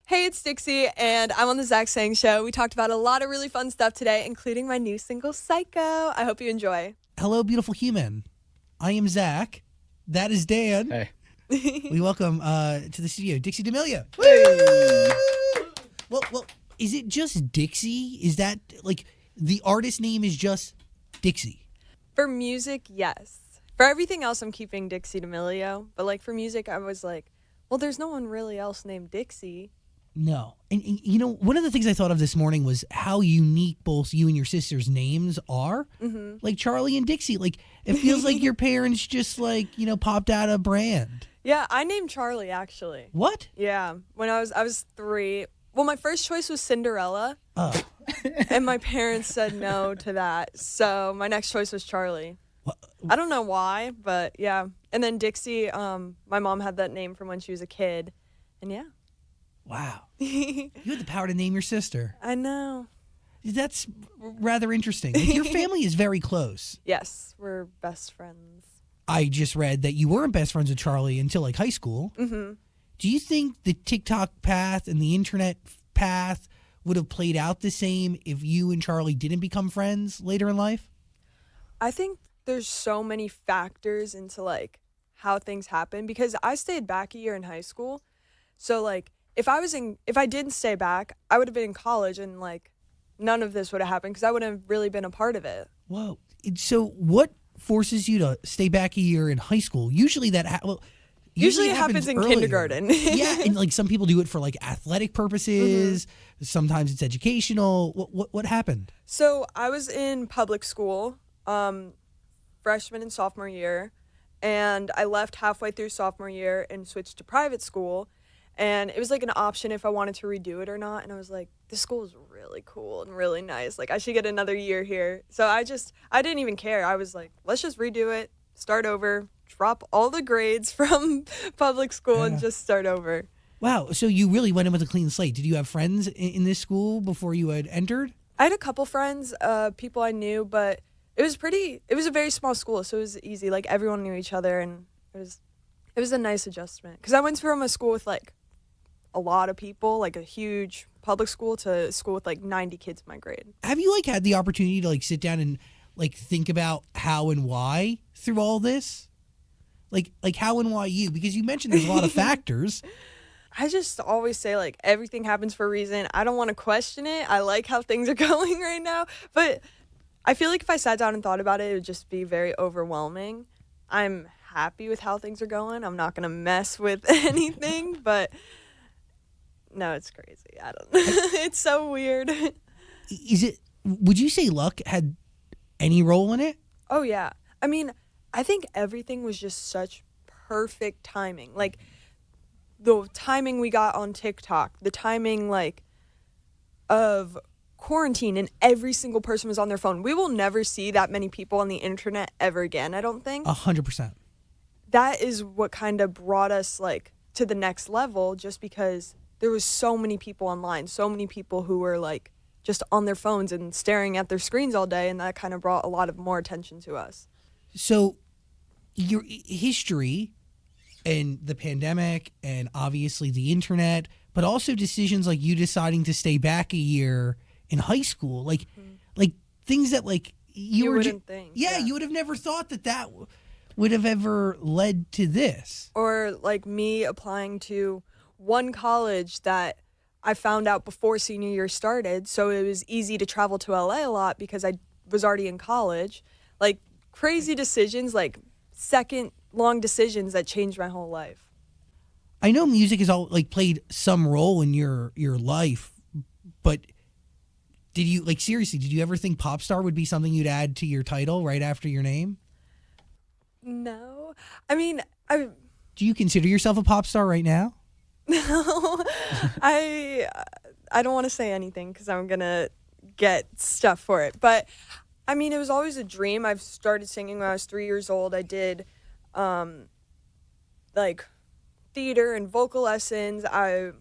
Hey, it's Dixie, and I'm on the Zach Sang Show. We talked about a lot of really fun stuff today, including my new single, Psycho. I hope you enjoy. Hello, beautiful human. I am Zach. That is Dan. Hey. We welcome to the studio Dixie D'Amelio. Hey. Well, is it just Dixie? Is that, like, the artist name is just Dixie? For music, yes. For everything else, I'm keeping Dixie D'Amelio. But, like, for music, I was like, well, there's no one really else named Dixie. No. And, you know, one of the things I thought of this morning was how unique both you and your sister's names are. Mm-hmm. Like Charlie and Dixie. Like, it feels like your parents just, like, you know, popped out a brand. Yeah, I named Charlie, actually. What? Yeah, when I was 3. Well, my first choice was Cinderella, and my parents said no to that. So my next choice was Charlie. What? I don't know why, but yeah. And then Dixie, my mom had that name from when she was a kid. And yeah. Wow. You had the power to name your sister. I know. That's rather interesting. Like, your family is very close. Yes, we're best friends. I just read that you weren't best friends with Charlie until, like, high school. Mm-hmm. Do you think the TikTok path and the internet path would have played out the same if you and Charlie didn't become friends later in life? I think there's so many factors into, like, how things happen, because I stayed back a year in high school. So, like, if I didn't stay back, I would have been in college, and, like, none of this would have happened because I wouldn't have really been a part of it. Whoa. So what forces you to stay back a year in high school? Usually that Usually it happens in earlier. kindergarten. Yeah, and, like, some people do it for, like, athletic purposes. Mm-hmm. Sometimes it's educational. What happened? So I was in public school, freshman and sophomore year, and I left halfway through sophomore year and switched to private school. And it was, like, an option if I wanted to redo it or not. And I was like, this school is really cool and really nice. Like, I should get another year here. So I didn't even care. I was like, let's just redo it, start over, drop all the grades from public school and just start over. Wow. So you really went in with a clean slate. Did you have friends in this school before you had entered? I had a couple friends, people I knew, but it was a very small school. So it was easy. Like, everyone knew each other, and it was a nice adjustment. Because I went from a school with, like, a lot of people, like a huge public school, to a school with, like, 90 kids in my grade. Have you, like, had the opportunity to, like, sit down and, like, think about how and why through all this? Like how and why you? Because you mentioned there's a lot of factors. I just always say, like, everything happens for a reason. I don't want to question it. I like how things are going right now. But I feel like if I sat down and thought about it, it would just be very overwhelming. I'm happy with how things are going. I'm not going to mess with anything, but no, it's crazy. I don't know. It's so weird. Would you say luck had any role in it? Oh, yeah. I mean, I think everything was just such perfect timing. Like, the timing we got on TikTok, the timing, like, of quarantine, and every single person was on their phone. We will never see that many people on the internet ever again, I don't think. 100%. That is what kind of brought us, like, to the next level, just because there was so many people online, so many people who were, like, just on their phones and staring at their screens all day, and that kind of brought a lot of more attention to us. So your history and the pandemic and obviously the internet, but also decisions like you deciding to stay back a year in high school, like things that, like, you wouldn't think. Yeah, you would have never thought that would have ever led to this. Or, like, me applying to one college that I found out before senior year started, so it was easy to travel to LA a lot because I was already in college. Like, crazy decisions, like, second long decisions that changed my whole life. I know music has all, like, played some role in your life, but did you, like, seriously, did you ever think pop star would be something you'd add to your title right after your name? No. I mean, do you consider yourself a pop star right now? No. I don't want to say anything because I'm going to get stuff for it. But, I mean, it was always a dream. I've started singing when I was 3 years old. I did, like, theater and vocal lessons. I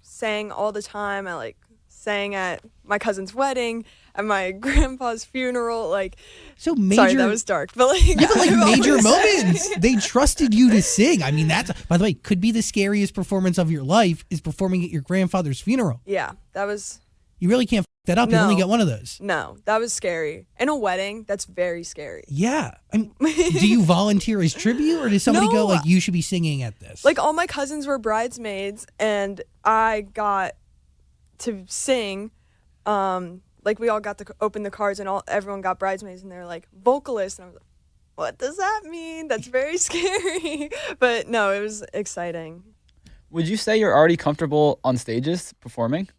sang all the time. I, like, sang at my cousin's wedding. at my grandpa's funeral. Like, So major. sorry, that was dark, but like, Yeah, but like I've major always- moments. They trusted you to sing. I mean, that's, by the way, could be the scariest performance of your life is performing at your grandfather's funeral. Yeah, that was. You really can't f that up. You No. only get one of those. No, that was scary. In a wedding, that's very scary. Yeah. I mean, do you volunteer as tribute, or does somebody go No. like, you should be singing at this? Like, all my cousins were bridesmaids, and I got to sing. Like, we all got to open the cards, and everyone got bridesmaids, and they're like, vocalists. And I was like, what does that mean? That's very scary. But no, it was exciting. Would you say you're already comfortable on stages performing?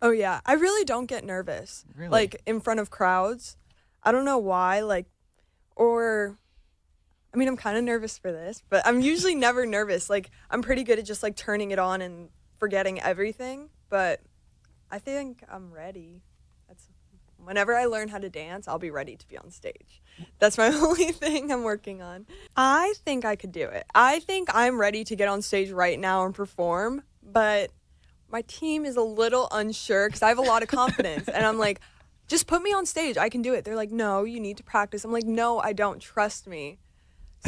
Oh, yeah. I really don't get nervous. Really? Like, in front of crowds. I don't know why. Like, or, I mean, I'm kind of nervous for this, but I'm usually never nervous. Like, I'm pretty good at just, like, turning it on and forgetting everything. But I think I'm ready. Whenever I learn how to dance, I'll be ready to be on stage. That's my only thing I'm working on. I think I could do it. I think I'm ready to get on stage right now and perform, but my team is a little unsure because I have a lot of confidence. And I'm like, just put me on stage. I can do it. They're like, no, you need to practice. I'm like, no, I don't. Trust me.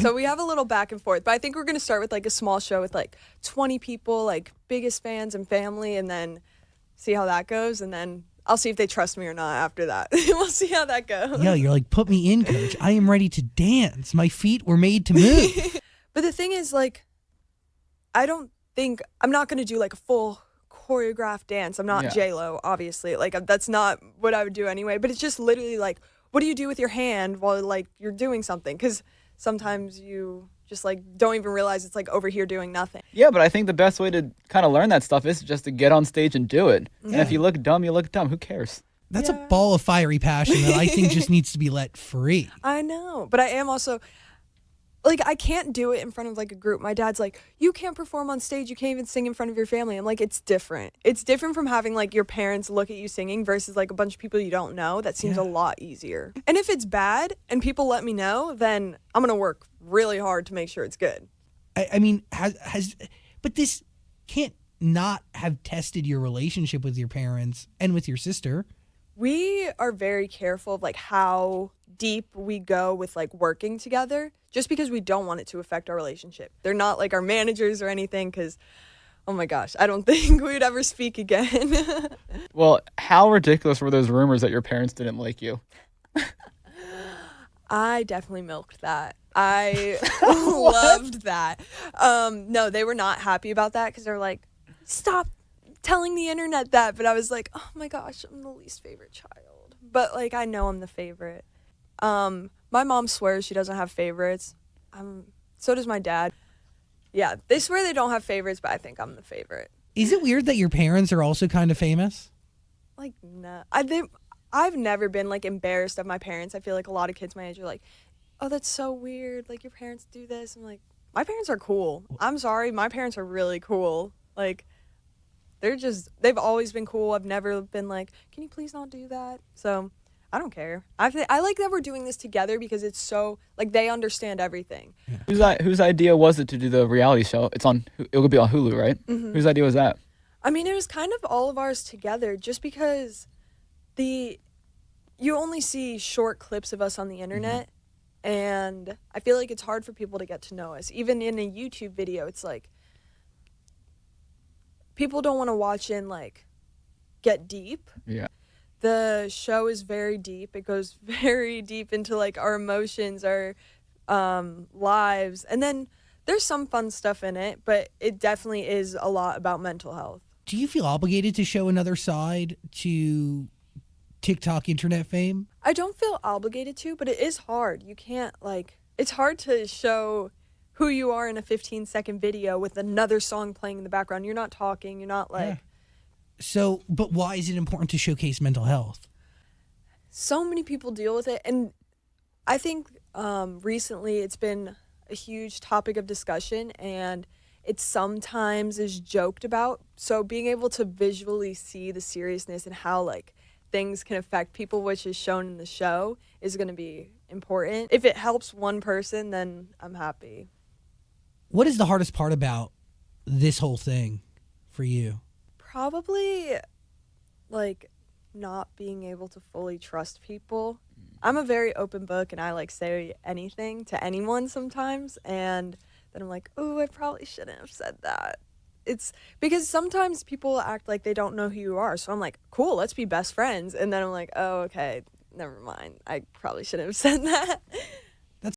So we have a little back and forth. But I think we're going to start with like a small show with like 20 people, like biggest fans and family, and then see how that goes. And then I'll see if they trust me or not after that. We'll see how that goes. Yeah, you're like, put me in, coach. I am ready to dance. My feet were made to move. But the thing is, like, I'm not going to do like a full choreographed dance. I'm not Yeah. J-Lo, obviously. Like, that's not what I would do anyway. But it's just literally like, what do you do with your hand while like you're doing something? Because sometimes you just like don't even realize it's like over here doing nothing. Yeah, but I think the best way to kind of learn that stuff is just to get on stage and do it. And if you look dumb, you look dumb. Who cares? That's Yeah. a ball of fiery passion that I think just needs to be let free. I know, but I am also like, I can't do it in front of like a group. My dad's like, you can't perform on stage. You can't even sing in front of your family. I'm like, it's different. It's different from having like your parents look at you singing versus like a bunch of people you don't know. That seems a lot easier. And if it's bad and people let me know, then I'm going to work really hard to make sure it's good. I mean, but this can't not have tested your relationship with your parents and with your sister. We are very careful of like how deep we go with like working together, just because we don't want it to affect our relationship. They're not like our managers or anything, because oh my gosh, I don't think we would ever speak again. Well, how ridiculous were those rumors that your parents didn't like you? I definitely milked that. I loved that. No, they were not happy about that because they're like, stop telling the internet that. But I was like, oh my gosh, I'm the least favorite child. But like, I know I'm the favorite. My mom swears she doesn't have favorites. So does my dad. Yeah, they swear they don't have favorites, but I think I'm the favorite. Is it weird that your parents are also kind of famous? Like, no. I've never been like embarrassed of my parents. I feel like a lot of kids my age are like, oh, that's so weird. Like, your parents do this. I'm like, my parents are cool. I'm sorry. My parents are really cool. Like, they've always been cool. I've never been like, can you please not do that? So I don't care. I like that we're doing this together because it's so, like, they understand everything. Whose idea was it to do the reality show? It will be on Hulu, right? Mm-hmm. Whose idea was that? I mean, it was kind of all of ours together just because you only see short clips of us on the internet. And I feel like it's hard for people to get to know us. Even in a YouTube video, it's like people don't want to watch and like get deep. Yeah. The show is very deep. It goes very deep into like our emotions, our lives. And then there's some fun stuff in it, but it definitely is a lot about mental health. Do you feel obligated to show another side to TikTok internet fame? I don't feel obligated to, but it is hard. You can't it's hard to show who you are in a 15-second video with another song playing in the background. You're not talking. You're not like... Yeah. So, but why is it important to showcase mental health? So many people deal with it. And I think recently it's been a huge topic of discussion, and it sometimes is joked about. So being able to visually see the seriousness and how like things can affect people, which is shown in the show, is going to be important. If it helps one person, then I'm happy. What is the hardest part about this whole thing for you? Probably like not being able to fully trust people. I'm a very open book, and I like say anything to anyone sometimes, and then I'm like, oh, I probably shouldn't have said that. It's because sometimes people act like they don't know who you are, so I'm like, cool, let's be best friends, and then I'm like, oh, okay, never mind, I probably shouldn't have said that.